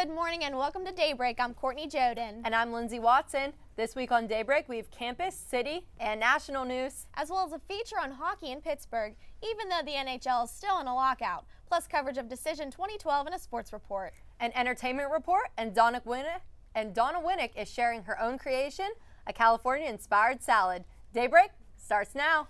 Good morning and welcome to Daybreak. I'm Courtney Jodon. And I'm Lindsey Watson. This week on Daybreak, we have campus, city, and national news. As well as a feature on hockey in Pittsburgh, even though the NHL is still in a lockout. Plus coverage of Decision 2012 and a sports report. An entertainment report, and Donna Winnick is sharing her own creation, a California-inspired salad. Daybreak starts now.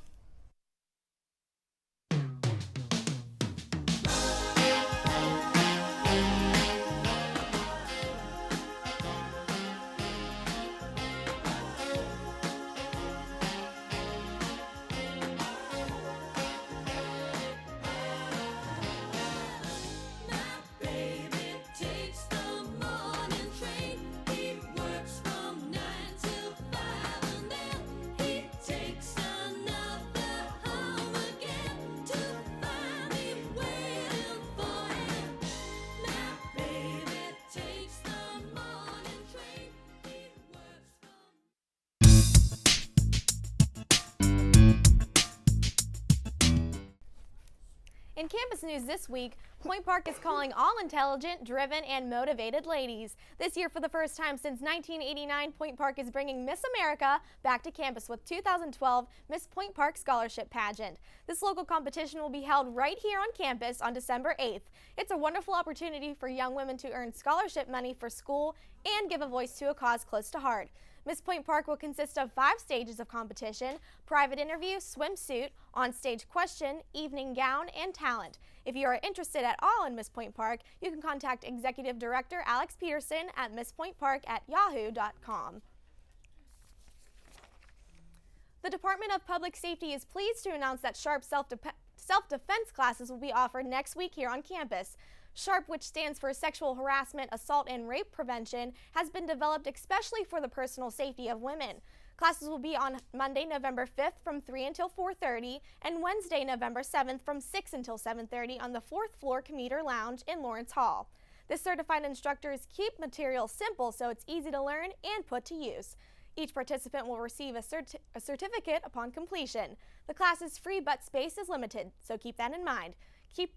In campus news this week, Point Park is calling all intelligent, driven, and motivated ladies. This year, for the first time since 1989, Point Park is bringing Miss America back to campus with 2012 Miss Point Park Scholarship Pageant. This local competition will be held right here on campus on December 8th. It's a wonderful opportunity for young women to earn scholarship money for school and give a voice to a cause close to heart. Miss Point Park will consist of 5 stages of competition: private interview, swimsuit, on-stage question, evening gown, and talent. If you are interested at all in Miss Point Park, you can contact Executive Director Alex Peterson at misspointpark@yahoo.com. The Department of Public Safety is pleased to announce that SHARP self-defense classes will be offered next week here on campus. SHARP, which stands for Sexual Harassment, Assault, and Rape Prevention, has been developed especially for the personal safety of women. Classes will be on Monday, November 5th from 3 until 4:30 and Wednesday, November 7th from 6 until 7:30 on the 4th floor commuter lounge in Lawrence Hall. The certified instructors keep material simple so it's easy to learn and put to use. Each participant will receive a certificate upon completion. The class is free, but space is limited, so keep that in mind. To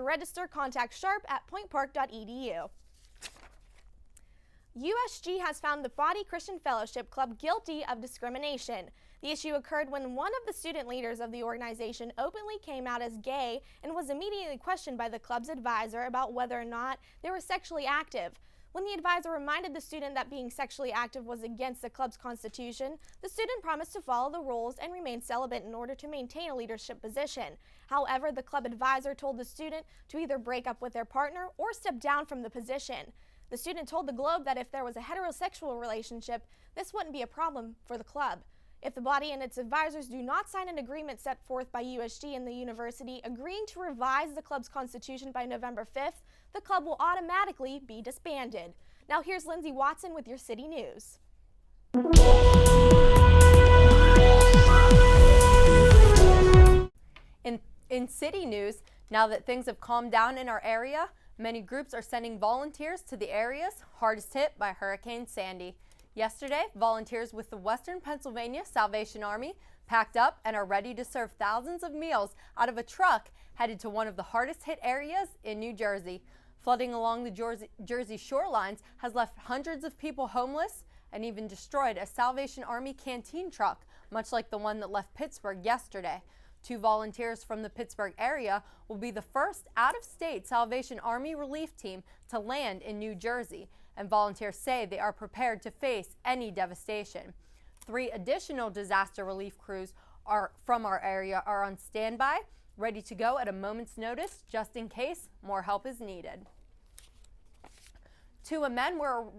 register, contact SHARP at pointpark.edu. USG has found the Body Christian Fellowship Club guilty of discrimination. The issue occurred when one of the student leaders of the organization openly came out as gay and was immediately questioned by the club's advisor about whether or not they were sexually active. When the advisor reminded the student that being sexually active was against the club's constitution, the student promised to follow the rules and remain celibate in order to maintain a leadership position. However, the club advisor told the student to either break up with their partner or step down from the position. The student told the Globe that if there was a heterosexual relationship, this wouldn't be a problem for the club. If the body and its advisors do not sign an agreement set forth by USG and the university agreeing to revise the club's constitution by November 5th, the club will automatically be disbanded. Now here's Lindsey Watson with your city news. In city news, now that things have calmed down in our area, many groups are sending volunteers to the areas hardest hit by Hurricane Sandy. Yesterday, volunteers with the Western Pennsylvania Salvation Army packed up and are ready to serve thousands of meals out of a truck headed to one of the hardest hit areas in New Jersey. Flooding along the Jersey shorelines has left hundreds of people homeless and even destroyed a Salvation Army canteen truck, much like the one that left Pittsburgh yesterday. 2 volunteers from the Pittsburgh area will be the first out-of-state Salvation Army relief team to land in New Jersey, and volunteers say they are prepared to face any devastation. 3 additional disaster relief crews from our area are on standby, ready to go at a moment's notice just in case more help is needed. Two men were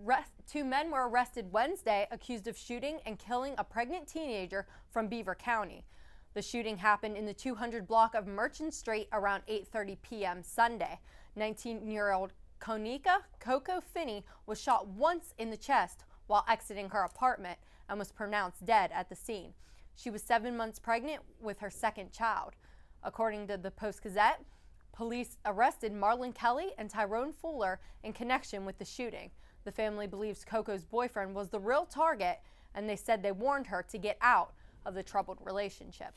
arrested Wednesday accused of shooting and killing a pregnant teenager from Beaver County. The shooting happened in the 200 block of Merchant Street around 8:30 p.m. Sunday. 19-year-old Konika Coco Finney was shot once in the chest while exiting her apartment and was pronounced dead at the scene. She was 7 months pregnant with her second child. According to the Post-Gazette, police arrested Marlon Kelly and Tyrone Fuller in connection with the shooting. The family believes Coco's boyfriend was the real target, and they said they warned her to get out of the troubled relationship.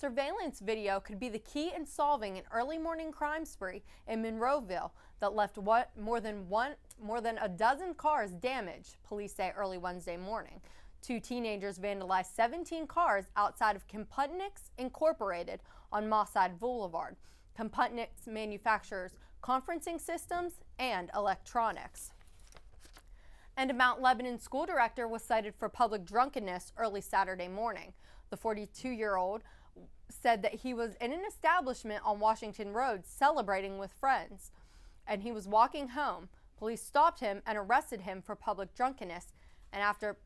surveillance video could be the key in solving an early morning crime spree in Monroeville that left more than a dozen cars damaged, police say early Wednesday morning. 2 teenagers vandalized 17 cars outside of Computniks Incorporated on Mossad Boulevard. Computniks manufactures conferencing systems and electronics. And a Mount Lebanon school director was cited for public drunkenness early Saturday morning. The 42-year-old said that he was in an establishment on Washington Road celebrating with friends, and he was walking home. Police stopped him and arrested him for public drunkenness, and after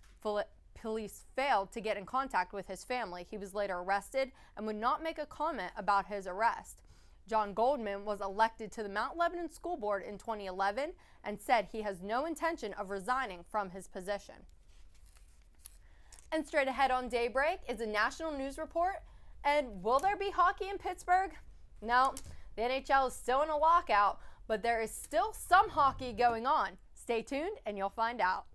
police failed to get in contact with his family, he was later arrested and would not make a comment about his arrest. John Goldman was elected to the Mount Lebanon School Board in 2011 and said he has no intention of resigning from his position. And straight ahead on Daybreak is a national news report. And will there be hockey in Pittsburgh? No, the NHL is still in a lockout, but there is still some hockey going on. Stay tuned and you'll find out.